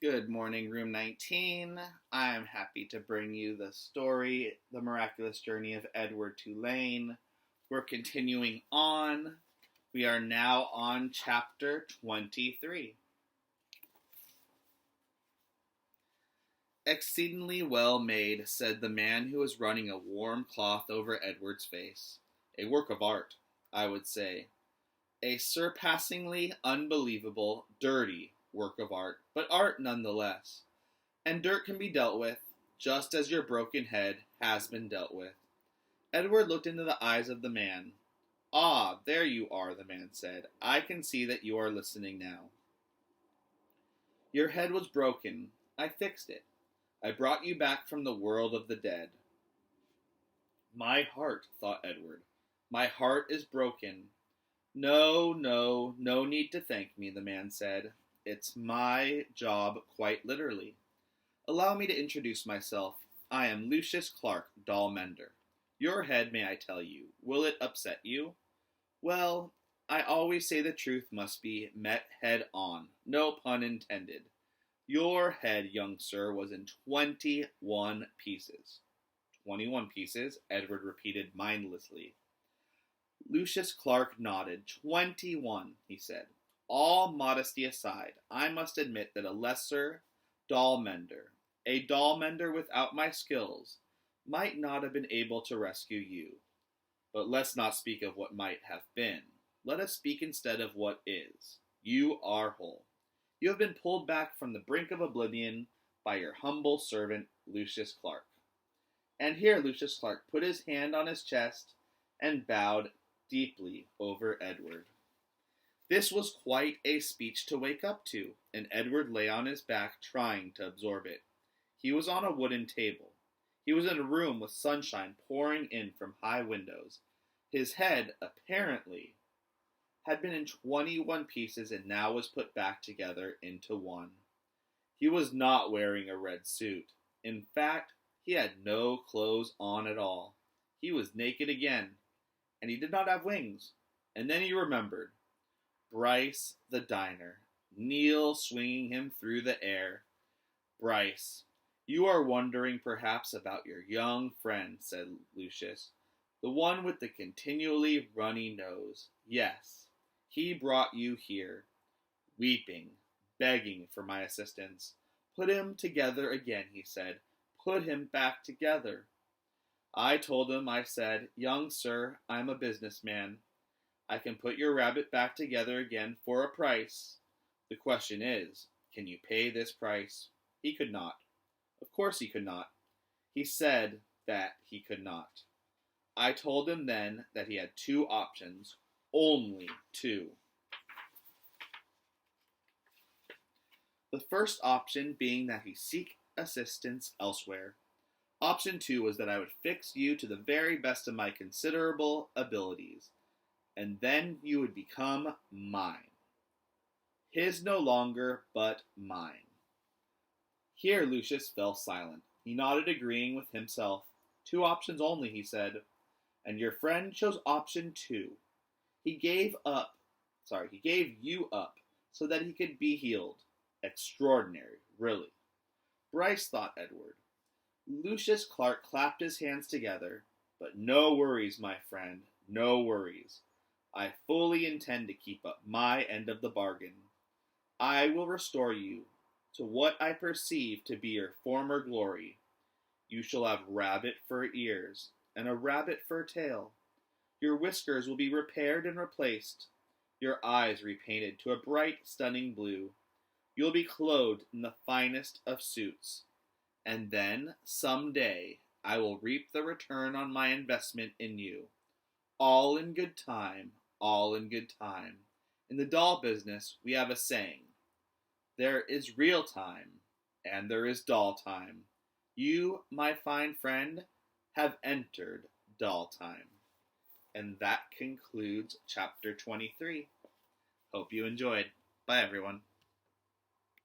Good morning, Room 19. I'm happy to bring you the story, The Miraculous Journey of Edward Tulane. We're continuing on. We are now on chapter 23. Exceedingly well made, said the man who was running a warm cloth over Edward's face. A work of art, I would say. A surpassingly unbelievable, dirty work of art, but art nonetheless. And dirt can be dealt with, just as your broken head has been dealt with. Edward looked into the eyes of the man. Ah, there you are, the man said. I can see that you are listening now. Your head was broken. I fixed it. I brought you back from the world of the dead. My heart, thought Edward. My heart is broken. No need to thank me, the man said. It's my job, quite literally. Allow me to introduce myself. I am Lucius Clark, doll mender. Your head, may I tell you, will it upset you? Well, I always say the truth must be met head on, no pun intended. Your head, young sir, was in 21 pieces. 21 pieces, Edward repeated mindlessly. Lucius Clark nodded. 21, he said. All modesty aside, I must admit that a lesser doll mender, a doll mender without my skills, might not have been able to rescue you. But let's not speak of what might have been. Let us speak instead of what is. You are whole. You have been pulled back from the brink of oblivion by your humble servant, Lucius Clark. And here Lucius Clark put his hand on his chest and bowed deeply over Edward. This was quite a speech to wake up to, and Edward lay on his back trying to absorb it. He was on a wooden table. He was in a room with sunshine pouring in from high windows. His head, apparently, had been in 21 pieces and now was put back together into one. He was not wearing a red suit. In fact, he had no clothes on at all. He was naked again, and he did not have wings. And then he remembered. Bryce, the diner, Neil swinging him through the air. Bryce, you are wondering perhaps about your young friend, said Lucius. The one with the continually runny nose. Yes, he brought you here, weeping, begging for my assistance. Put him together again, he said. Put him back together. I told him, I said, young sir, I'm a businessman. I can put your rabbit back together again for a price. The question is, can you pay this price? He could not. Of course he could not. He said that he could not. I told him then that he had two options, only two. The first option being that he seek assistance elsewhere. Option 2 was that I would fix you to the very best of my considerable abilities, and then you would become mine. His no longer, but mine. Here Lucius fell silent. He nodded, agreeing with himself. Two options only, he said, and your friend chose option 2. He gave you up so that he could be healed. Extraordinary, really. Bryce, thought Edward. Lucius Clark clapped his hands together. But no worries, my friend, no worries. I fully intend to keep up my end of the bargain. I will restore you to what I perceive to be your former glory. You shall have rabbit fur ears and a rabbit fur tail. Your whiskers will be repaired and replaced, your eyes repainted to a bright, stunning blue. You'll be clothed in the finest of suits. And then, some day, I will reap the return on my investment in you. All in good time, all in good time. In the doll business, we have a saying. There is real time, and there is doll time. You, my fine friend, have entered doll time. And that concludes chapter 23. Hope you enjoyed. Bye, everyone.